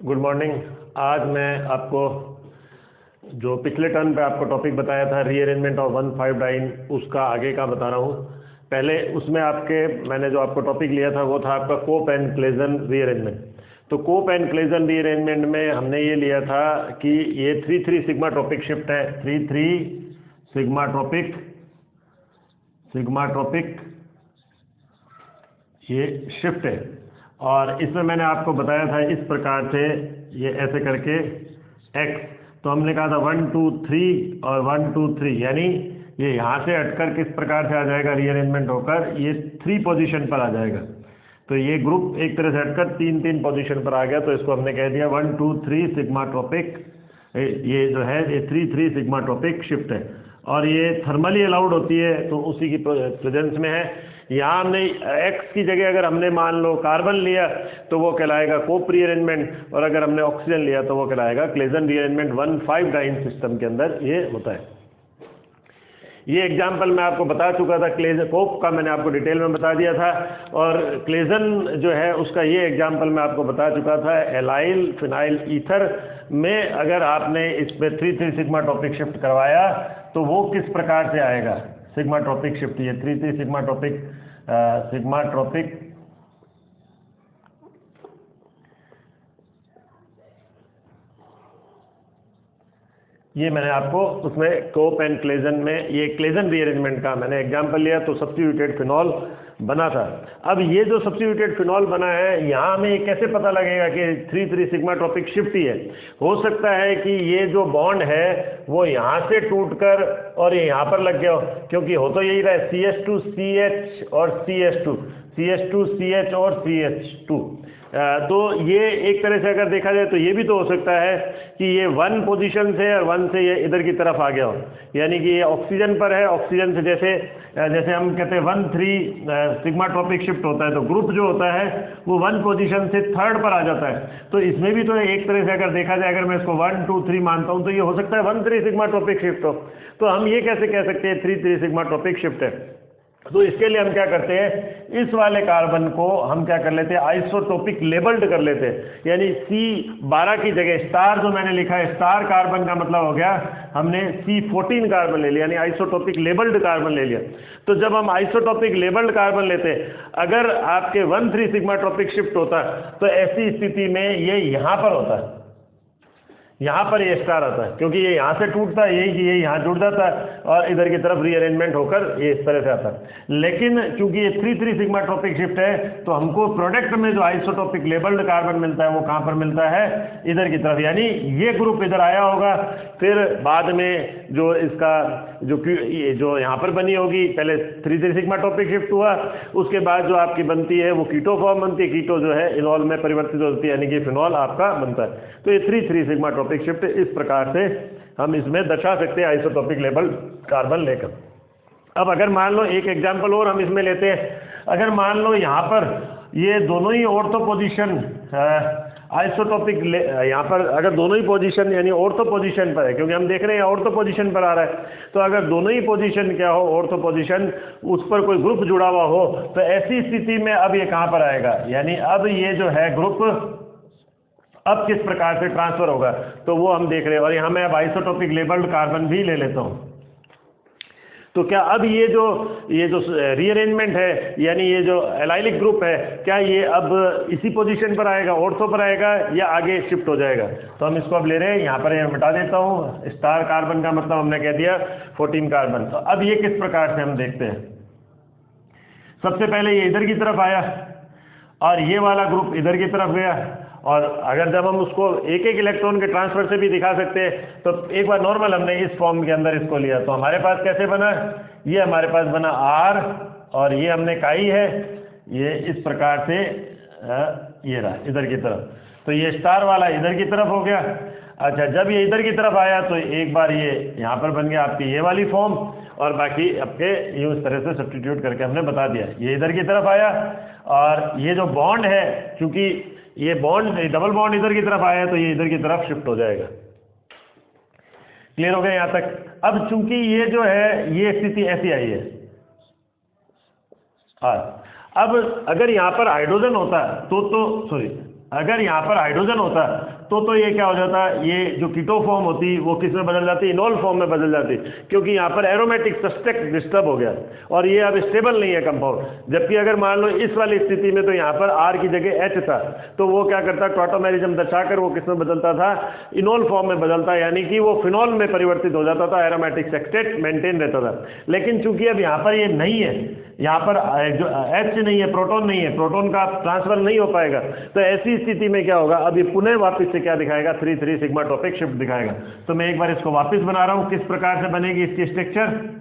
Good morning. आज मैं आपको जो पिछले टर्न पे आपको टॉपिक बताया था रीअरेंजमेंट ऑफ 1,5-डाइन, उसका आगे का बता रहा हूँ। पहले उसमें मैंने जो आपको टॉपिक लिया था वो था आपका कोप एंड क्लेजन रीअरेंजमेंट। तो कोप एंड क्लेजन रीअरेंजमेंट में हमने ये लिया था कि ये 3-3 सिग्मा टॉपिक शिफ्ट है। 3-3 सिग्मा टॉपिक ये शिफ्ट है। और इसमें मैंने आपको बताया था इस प्रकार से, ये ऐसे करके x, तो हमने कहा था 1 2 3 और 1 2 3, यानी ये यहाँ से हटकर किस प्रकार से आ जाएगा रीअरेंजमेंट होकर, ये 3 पोजीशन पर आ जाएगा। तो ये ग्रुप एक तरह से हटकर 3-3 पोजीशन पर आ गया, तो इसको हमने कह दिया 1 2 3 सिग्मा टॉपिक। ये जो है ये 3-3 सिग्मा टॉपिक शिफ्ट है और ये थर्मली अलाउड होती है, तो उसी की प्रेजेंस में है। यहाँ हमने x की जगह अगर हमने मान लो कार्बन लिया तो वो कहलाएगा कोप रीअरेंजमेंट, और अगर हमने ऑक्सीजन लिया तो वो कहलाएगा क्लेजन रीअरेंजमेंट। 1,5-डाइन सिस्टम के अंदर ये होता है। ये एग्जाम्पल मैं आपको बता चुका था, कोप का मैंने आपको डिटेल में बता दिया था, और क्लेजन जो है उसका ये एग्जाम्पल मैं आपको बता चुका था। एलाइल फिनाइल ईथर में अगर आपने इस पर 3-3 सिग्मा टॉपिक शिफ्ट करवाया तो वो किस प्रकार से आएगा। सिग्मा टॉपिक शिफ्ट, ये 3-3 सिग्मा टॉपिक ये मैंने आपको उसमें कोप एंड क्लेजन में ये क्लेजन रीअरेंजमेंट का मैंने एग्जांपल लिया, तो सब्स्टिट्यूटेड फिनॉल बना था। अब ये जो सब्स्टिट्यूटेड फिनॉल बना है, यहाँ हमें ये कैसे पता लगेगा कि 3-3 सिग्मा टॉपिक शिफ्ट ही है। हो सकता है कि ये जो बॉन्ड है वो यहाँ से टूटकर और ये यहाँ पर लग गया हो, क्योंकि हो तो यही रहा है CH2CH और CH2CH और CH2। तो ये एक तरह से अगर देखा जाए तो ये भी तो हो सकता है कि ये 1 पोजीशन से और 1 से ये इधर की तरफ आ गया हो, यानी कि ये ऑक्सीजन पर है, ऑक्सीजन से जैसे हम कहते हैं 1-3 सिग्मा टॉपिक शिफ्ट होता है, तो ग्रुप जो होता है वो 1 पोजीशन से 3rd पर आ जाता है। तो इसमें भी तो एक तरह से अगर देखा जाए, अगर मैं इसको 1 2 3 मानता हूँ तो ये हो सकता है 1-3 सिग्मा टॉपिक शिफ्ट हो। तो हम ये कैसे कह सकते हैं 3-3 सिग्मा टॉपिक शिफ्ट है। तो इसके लिए हम क्या करते हैं, इस वाले कार्बन को हम क्या कर लेते हैं, आइसोटोपिक लेबल्ड कर लेते हैं। यानी C12 की जगह स्टार जो मैंने लिखा है, स्टार कार्बन का मतलब हो गया हमने C14 कार्बन ले लिया, यानी आइसोटोपिक लेबल्ड कार्बन ले लिया। तो जब हम आइसोटोपिक लेबल्ड कार्बन लेते हैं, अगर आपके 1-3 सिग्मा टॉपिक शिफ्ट होता तो ऐसी स्थिति में ये यहाँ पर होता है, यहाँ पर ये स्टार आता है, क्योंकि ये यहाँ से टूटता है, ये यहाँ जुड़ जाता है और इधर की तरफ रीअरेंजमेंट होकर ये इस तरह से आता है। लेकिन क्योंकि ये 3-3 सिग्मा टॉपिक शिफ्ट है, तो हमको प्रोडक्ट में जो आइसोटोपिक लेबल्ड कार्बन मिलता है वो कहाँ पर मिलता है, इधर की तरफ। यानी ये ग्रुप इधर आया होगा, फिर बाद में जो इसका जो यहाँ पर बनी होगी, पहले 3-3 सिग्मा टॉपिक शिफ्ट हुआ, उसके बाद जो आपकी बनती है वो कीटो फॉर्म बनती है, कीटो जो है इनॉल में परिवर्तित होती है, यानी कि फिनॉल आपका बनता है। तो ये 3-3 सिग्मा टॉपिक शिफ्ट इस प्रकार से हम इसमें दर्शा सकते हैं आइसोटोपिक लेबल कार्बन लेकर। अब अगर मान लो एक एग्जांपल और हम इसमें लेते हैं, अगर मान लो यहाँ पर ये दोनों ही ऑर्थो पोजीशन आइसोटोपिक, यहाँ पर अगर दोनों ही पोजीशन यानी ऑर्थो पोजीशन पर है, क्योंकि हम देख रहे हैं ऑर्थो पोजीशन पर आ रहा है, तो अगर दोनों ही पोजीशन क्या हो, ऑर्थो पोजीशन, उस पर कोई ग्रुप जुड़ा हुआ हो, तो ऐसी स्थिति में अब ये कहाँ पर आएगा, यानी अब ये जो है ग्रुप अब किस प्रकार से ट्रांसफर होगा, तो वो हम देख रहे हैं। और यहाँ मैं अब आइसोटोपिक लेबल्ड कार्बन भी ले लेता हूँ। तो क्या अब ये जो रीअरेंजमेंट है, यानी ये जो एलाइलिक ग्रुप है, क्या ये अब इसी पोजीशन पर आएगा, ऑर्थो पर आएगा, या आगे शिफ्ट हो जाएगा। तो हम इसको अब ले रहे हैं, यहाँ पर मिटा देता हूँ। स्टार कार्बन का मतलब हमने कह दिया 14 कार्बन। तो अब ये किस प्रकार से हम देखते हैं, सबसे पहले ये इधर की तरफ आया और ये वाला ग्रुप इधर की तरफ गया, और अगर जब हम उसको एक एक इलेक्ट्रॉन के ट्रांसफर से भी दिखा सकते हैं, तो एक बार नॉर्मल हमने इस फॉर्म के अंदर इसको लिया, तो हमारे पास कैसे बना, ये हमारे पास बना R, और ये हमने काई है, ये इस प्रकार से ये रहा इधर की तरफ। तो ये स्टार वाला इधर की तरफ हो गया। अच्छा, जब ये इधर की तरफ आया तो एक बार ये यहाँ पर बन गया आपकी ये वाली फॉर्म, और बाकी आपके ये उस तरह से सब्स्टिट्यूट करके हमने बता दिया। ये इधर की तरफ आया, और ये जो बॉन्ड है, चूंकि ये बॉन्ड डबल बॉन्ड इधर की तरफ आया है, तो ये इधर की तरफ शिफ्ट हो जाएगा। क्लियर हो गया यहाँ तक। अब चूंकि ये जो है ये स्थिति ऐसी आई है, अब अगर यहाँ पर हाइड्रोजन होता तो सॉरी अगर यहाँ पर हाइड्रोजन होता तो ये क्या हो जाता, ये जो कीटो फॉर्म होती वो किस में बदल जाती, इनोल फॉर्म में बदल जाती, क्योंकि यहाँ पर एरोमेटिक सब्सट्रेट डिस्टर्ब हो गया और ये अब स्टेबल नहीं है कंपाउंड। जबकि अगर मान लो इस वाली स्थिति में तो यहाँ पर R की जगह H था, तो वो क्या करता, टॉटोमेरिज्म दर्शाकर वो किस में बदलता था, इनोल फॉर्म में बदलता, यानी कि वो फिनॉल में परिवर्तित हो जाता था, एरोमेटिक सेक्सटेट मेंटेन रहता था। लेकिन चूंकि अब यहाँ पर ये नहीं है, यहाँ पर जो H नहीं है, प्रोटॉन नहीं है, प्रोटॉन का ट्रांसफर नहीं हो पाएगा, तो ऐसी स्थिति में क्या होगा, अब ये पुनः वापस से क्या दिखाएगा, 3,3 सिग्मा टॉपिक शिफ्ट दिखाएगा। तो मैं एक बार इसको वापस बना रहा हूँ, किस प्रकार से बनेगी इसकी स्ट्रक्चर।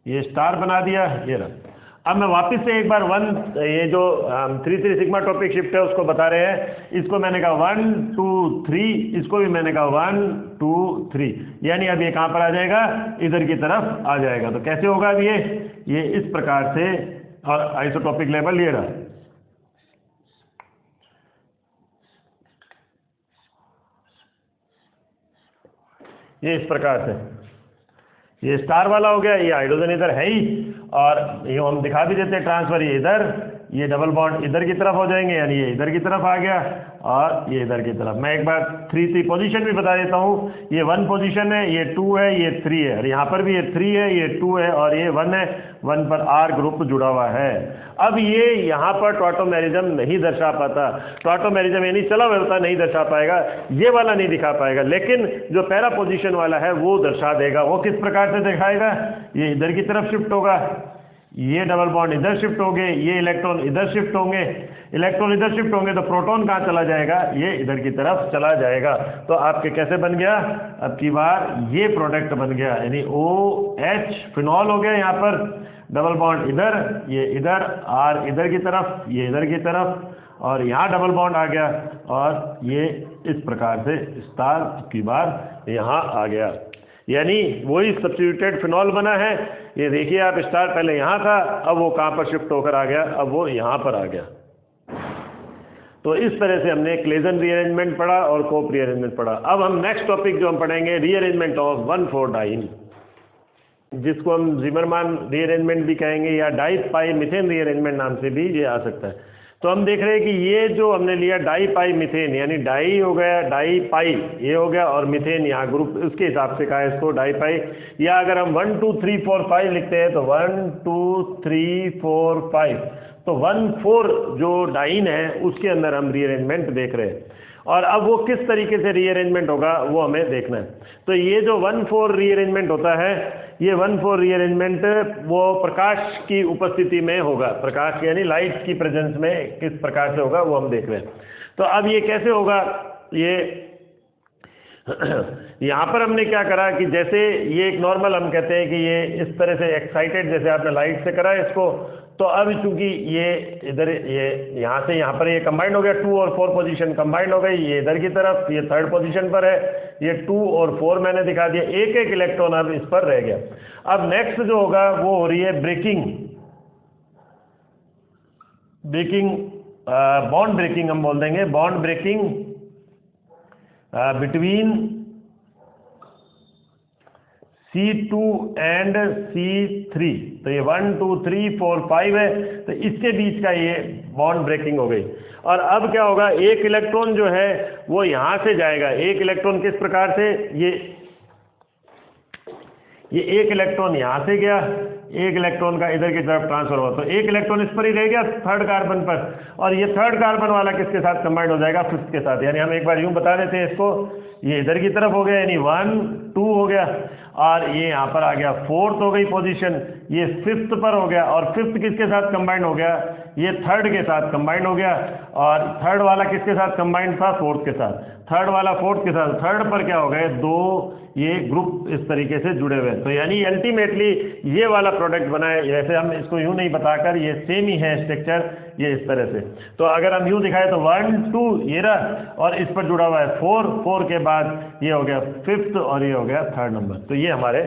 ये स्टार बना दिया, ये रहा। अब मैं वापस से एक बार ये जो 3,3 सिग्मा टॉपिक शिफ्ट है उसको बता रहे हैं, इसको मैंने कहा 1 2 3, इसको भी मैंने कहा 1 2 3, यानी अब ये कहाँ पर आ जाएगा, इधर की तरफ आ जाएगा। तो कैसे होगा अब ये इस प्रकार से, और आइसोटॉपिक लेवल ये रहा, ये इस प्रकार से, ये स्टार वाला हो गया, ये हाइड्रोजन इधर है ही, और ये हम दिखा भी देते हैं ट्रांसफर, ये इधर, ये डबल बॉन्ड इधर की तरफ हो जाएंगे, यानी ये इधर की तरफ आ गया और ये इधर की तरफ। मैं एक बार 3 पोजीशन भी बता देता हूँ, ये 1 पोजीशन है, ये 2 है, ये 3 है, और यहाँ पर भी ये 3 है, ये 2 है और ये 1 है, 1 पर R ग्रुप जुड़ा हुआ है। अब ये यहाँ पर टॉटोमेरिज्म नहीं दर्शा पाता, टॉटोमेरिज्म यानी चला होता नहीं दर्शा पाएगा, ये वाला नहीं दिखा पाएगा, लेकिन जो पहला पोजीशन वाला है वो दर्शा देगा। वो किस प्रकार से दिखाएगा, ये इधर की तरफ शिफ्ट होगा, ये डबल बॉन्ड इधर शिफ्ट होंगे, ये इलेक्ट्रॉन इधर शिफ्ट होंगे, इलेक्ट्रॉन इधर शिफ्ट होंगे तो प्रोटॉन कहाँ चला जाएगा, ये इधर की तरफ चला जाएगा। तो आपके कैसे बन गया, अब की बार ये प्रोडक्ट बन गया, यानी OH फिनॉल हो गया, यहाँ पर डबल बॉन्ड इधर, ये इधर, R इधर की तरफ, ये इधर की तरफ, और यहाँ डबल बॉन्ड आ गया और ये इस प्रकार से स्टार की बार यहाँ आ गया, यानी वही सब्स्टिट्यूटेड फिनॉल बना है। ये देखिए आप, स्टार पहले यहाँ था, अब वो कहाँ पर शिफ्ट होकर आ गया, अब वो यहाँ पर आ गया। तो इस तरह से हमने क्लेजन रीअरेंजमेंट पढ़ा और कोप रीअरेंजमेंट पढ़ा। अब हम नेक्स्ट टॉपिक जो हम पढ़ेंगे, रीअरेंजमेंट ऑफ 1,4-डाइन, जिसको हम जिमरमान रीअरेंजमेंट भी कहेंगे या डाई पाई मीथेन रीअरेंजमेंट नाम से भी ये आ सकता है। तो हम देख रहे हैं कि ये जो हमने लिया डाई पाई मीथेन, यानी डाई हो गया, डाई पाई ये हो गया, और मीथेन यहाँ ग्रुप, उसके हिसाब से कहा है इसको डाई पाई। या अगर हम 1 2 3 4 5 लिखते हैं तो 1 2 3 4 5, तो 1,4 जो डाइन है उसके अंदर हम रीअरेंजमेंट देख रहे हैं, और अब वो किस तरीके से रीअरेंजमेंट होगा वो हमें देखना है। तो ये जो 1,4 रीअरेंजमेंट होता है, ये 1,4 रीअरेंजमेंट वो प्रकाश की उपस्थिति में होगा, प्रकाश यानी लाइट की प्रेजेंस में किस प्रकार से होगा वो हम देख रहे हैं। तो अब ये कैसे होगा, ये यहाँ पर हमने क्या करा कि जैसे ये एक नॉर्मल हम कहते हैं कि ये इस तरह से एक्साइटेड, जैसे आपने लाइट से करा इसको, तो अब चूंकि ये इधर, ये यहाँ से यहाँ पर ये कंबाइंड हो गया, 2 और 4 पोजीशन कंबाइंड हो गई, ये इधर की तरफ, ये 3rd पोजीशन पर है, ये 2 और 4 मैंने दिखा दिया, एक एक इलेक्ट्रॉन अब इस पर रह गया। अब नेक्स्ट जो होगा वो हो रही है ब्रेकिंग, बॉन्ड ब्रेकिंग हम बोल देंगे, bond breaking between C2 and C3। तो ये 1 2 3 4 5 है, तो इसके बीच का ये बॉन्ड ब्रेकिंग हो गई। और अब क्या होगा, एक इलेक्ट्रॉन जो है वो यहाँ से जाएगा, एक इलेक्ट्रॉन किस प्रकार से, ये एक इलेक्ट्रॉन यहाँ से गया, एक इलेक्ट्रॉन का इधर की तरफ ट्रांसफर हुआ, तो एक इलेक्ट्रॉन इस पर ही रह गया 3rd कार्बन पर, और ये 3rd कार्बन वाला किसके साथ कंबाइंड हो जाएगा, 5th के साथ। यानी हम एक बार यूं बता देते हैं इसको, ये इधर की तरफ हो गया, यानी 1 2 हो गया, और ये यहाँ पर आ गया 4th हो गई पोजीशन, ये 5th पर हो गया, और 5th किसके साथ कंबाइंड हो गया, ये 3rd के साथ कंबाइंड हो गया, और 3rd वाला किसके साथ कंबाइंड था, 4th के साथ, 3rd वाला 4th के साथ, 3rd पर क्या हो गए, 2 ये ग्रुप इस तरीके से जुड़े हुए। तो यानी अल्टीमेटली ये वाला प्रोडक्ट बना है, जैसे हम इसको यूं नहीं बताकर, ये सेम ही है स्ट्रक्चर, ये इस तरह से। तो अगर हम यूं दिखाए तो 1 2 ये रहा, और इस पर जुड़ा हुआ है 4 के बाद ये हो गया 5th, और ये हो गया 3rd नंबर। तो ये हमारे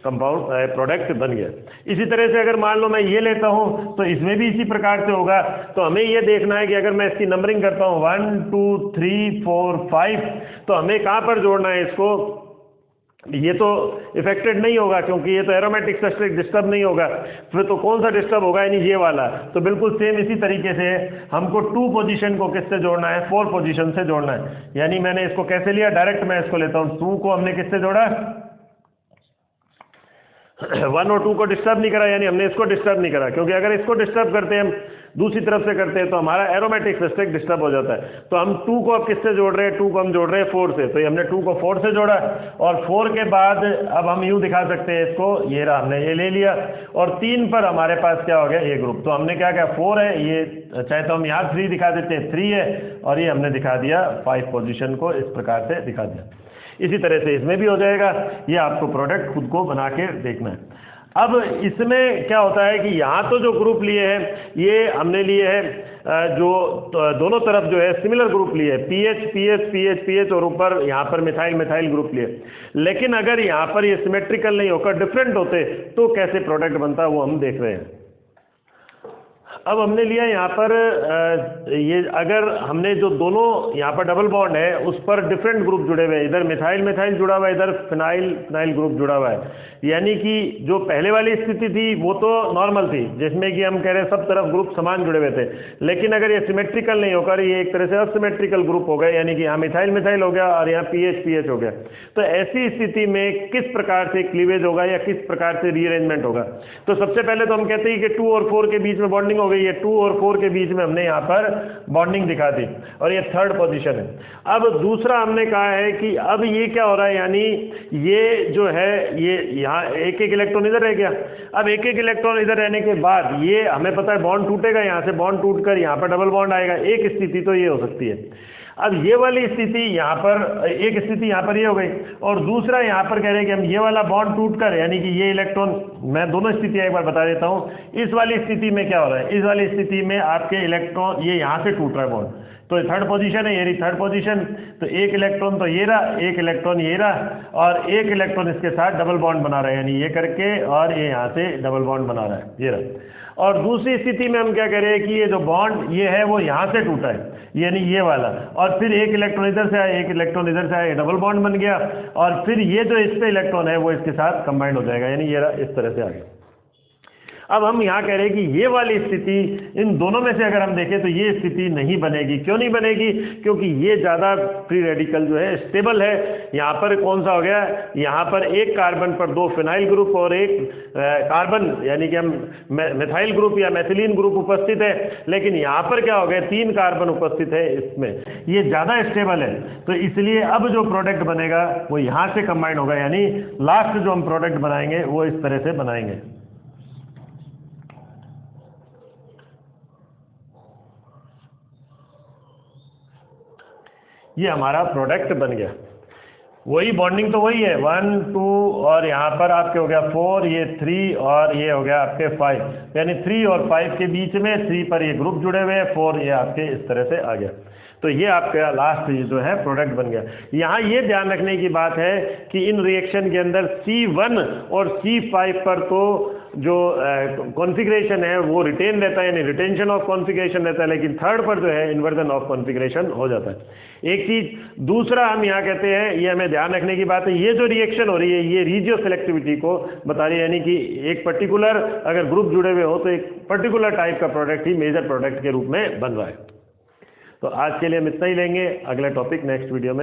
कंपाउंड प्रोडक्ट बन गया। इसी तरह से अगर मान लो मैं ये लेता हूँ तो इसमें भी इसी प्रकार से होगा। तो हमें ये देखना है कि अगर मैं इसकी नंबरिंग करता हूँ 1 2 3 4 5, तो हमें कहाँ पर जोड़ना है इसको, ये तो इफेक्टेड नहीं होगा क्योंकि ये तो एरोमेटिक सब्सट्रेट डिस्टर्ब नहीं होगा, फिर तो कौन सा डिस्टर्ब होगा, यानी ये वाला। तो बिल्कुल सेम इसी तरीके से हमको 2 पोजीशन को किससे जोड़ना है, 4 पोजीशन से जोड़ना है। यानी मैंने इसको कैसे लिया, डायरेक्ट मैं इसको लेता हूँ, 2 को हमने किससे जोड़ा, 1 और 2 को डिस्टर्ब नहीं करा, यानी हमने इसको डिस्टर्ब नहीं करा, क्योंकि अगर इसको डिस्टर्ब करते हैं हम दूसरी तरफ से करते हैं तो हमारा एरोमेटिक सब्सट्रेट डिस्टर्ब हो जाता है। तो हम 2 को अब किससे जोड़ रहे हैं, 2 को हम जोड़ रहे हैं 4 से, तो ये हमने 2 को 4 से जोड़ा, और 4 के बाद अब हम यूँ दिखा सकते हैं इसको, ये रहा, हमने ये ले लिया, और 3 पर हमारे पास क्या हो गया, ये ग्रुप। तो हमने क्या किया, 4 है ये, चाहे तो हम यहाँ 3 दिखा देते हैं, 3 है, और ये हमने दिखा दिया 5 पोजिशन को इस प्रकार से दिखा दिया। इसी तरह से इसमें भी हो जाएगा। ये आपको प्रोडक्ट खुद को बना के देखना है। अब इसमें क्या होता है कि यहाँ तो जो ग्रुप लिए हैं ये हमने लिए हैं जो दोनों तरफ जो है सिमिलर ग्रुप लिए हैं, पीएच पीएच पीएच पीएच, और ऊपर यहाँ पर मिथाइल मिथाइल ग्रुप लिए। लेकिन अगर यहाँ पर ये सिमेट्रिकल नहीं होकर डिफरेंट होते तो कैसे प्रोडक्ट बनता है वो हम देख रहे हैं। अब हमने लिया यहाँ पर ये, अगर हमने जो दोनों यहाँ पर डबल बॉन्ड है उस पर डिफरेंट ग्रुप जुड़े हुए हैं, इधर मिथाइल मिथाइल जुड़ा हुआ है, इधर फिनाइल फिनाइल ग्रुप जुड़ा हुआ है, यानी कि जो पहले वाली स्थिति थी वो तो नॉर्मल थी जिसमें कि हम कह रहे हैं सब तरफ ग्रुप समान जुड़े हुए थे। लेकिन अगर ये सिमेट्रिकल नहीं होकर ये एक तरह से असिमेट्रिकल ग्रुप हो गए, यानी कि यहाँ मिथाइल मिथाइल हो गया और यहाँ पीएच पीएच हो गया, तो ऐसी स्थिति में किस प्रकार से क्लीवेज होगा या किस प्रकार से रीअरेंजमेंट होगा। तो सबसे पहले तो हम कहते हैं कि 2 और 4 के बीच में बॉन्डिंग हो गई है, 2 और 4 के बीच में हमने यहाँ पर बॉन्डिंग दिखा दी, और ये 3rd पोजीशन है। अब दूसरा हमने कहा है कि अब ये क्या हो रहा है, यानी ये जो है ये यहाँ एक एक इलेक्ट्रॉन इधर रह गया। अब एक एक इलेक्ट्रॉन इधर रहने के बाद ये हमें पता है बॉन्ड टूटेगा, यहाँ से बॉन्ड टूटकर यहाँ पर डबल बॉन्ड आएगा। एक स्थिति तो ये हो सकती है। अब ये वाली स्थिति यहाँ पर, एक स्थिति यहाँ पर ये हो गई, और दूसरा यहाँ पर कह रहे हैं कि हम ये वाला बॉन्ड टूटकर, यानी कि ये इलेक्ट्रॉन, मैं दोनों स्थितियाँ एक बार बता देता हूँ। इस वाली स्थिति में क्या हो रहा है, इस वाली स्थिति में आपके इलेक्ट्रॉन ये यहाँ से टूट रहा है बॉन्ड, तो ये 3rd पोजीशन है, ये रही 3rd पोजीशन। तो एक इलेक्ट्रॉन तो ये रहा, एक इलेक्ट्रॉन ये रहा, और एक इलेक्ट्रॉन इसके साथ डबल बॉन्ड बना रहा है, यानी ये करके, और ये यहाँ से डबल बॉन्ड बना रहा है, ये रहा। और दूसरी स्थिति में हम क्या कह रहे हैं कि ये जो बॉन्ड ये है वो यहाँ से टूटा है, यानी ये वाला, और फिर एक इलेक्ट्रॉन इधर से आया, एक इलेक्ट्रॉन इधर से आया, डबल बॉन्ड बन गया, और फिर ये जो इस पे इलेक्ट्रॉन है वो इसके साथ कंबाइंड हो जाएगा, यानी ये इस तरह से आ गया। अब हम यहाँ कह रहे हैं कि ये वाली स्थिति, इन दोनों में से अगर हम देखें तो ये स्थिति नहीं बनेगी। क्यों नहीं बनेगी? क्योंकि ये ज़्यादा फ्री रेडिकल जो है स्टेबल है। यहाँ पर कौन सा हो गया, यहाँ पर एक कार्बन पर 2 फिनाइल ग्रुप और एक कार्बन, यानी कि हम मिथाइल ग्रुप या मैथिलीन ग्रुप उपस्थित है, लेकिन यहाँ पर क्या हो गया, 3 कार्बन उपस्थित है इसमें, ये ज़्यादा स्टेबल है। तो इसलिए अब जो प्रोडक्ट बनेगा वो यहाँ से कंबाइंड होगा, यानी लास्ट जो हम प्रोडक्ट बनाएंगे वो इस तरह से बनाएंगे। ये हमारा प्रोडक्ट बन गया। वही बॉन्डिंग तो वही है, 1 2 और यहाँ पर आपके हो गया 4, ये 3 और ये हो गया आपके 5, यानी 3 और 5 के बीच में 3 पर ये ग्रुप जुड़े हुए हैं, 4 ये आपके इस तरह से आ गया। तो ये आपका लास्ट जो है प्रोडक्ट बन गया। यहाँ ये ध्यान रखने की बात है कि इन रिएक्शन के अंदर C1 और C5 पर तो जो कॉन्फ़िगरेशन है वो रिटेन रहता है, यानी रिटेंशन ऑफ कॉन्फ़िगरेशन रहता है, लेकिन 3rd पर जो है इन्वर्जन ऑफ कॉन्फ़िगरेशन हो जाता है। एक चीज़, दूसरा हम यहाँ कहते हैं, ये हमें ध्यान रखने की बात है, ये जो रिएक्शन हो रही है ये रीजियो सेलेक्टिविटी को बता रही है, यानी कि एक पर्टिकुलर अगर ग्रुप जुड़े हुए हो तो एक पर्टिकुलर टाइप का प्रोडक्ट ही मेजर प्रोडक्ट के रूप में बन रहा है। तो आज के लिए हम इतना ही लेंगे, अगला टॉपिक नेक्स्ट वीडियो में।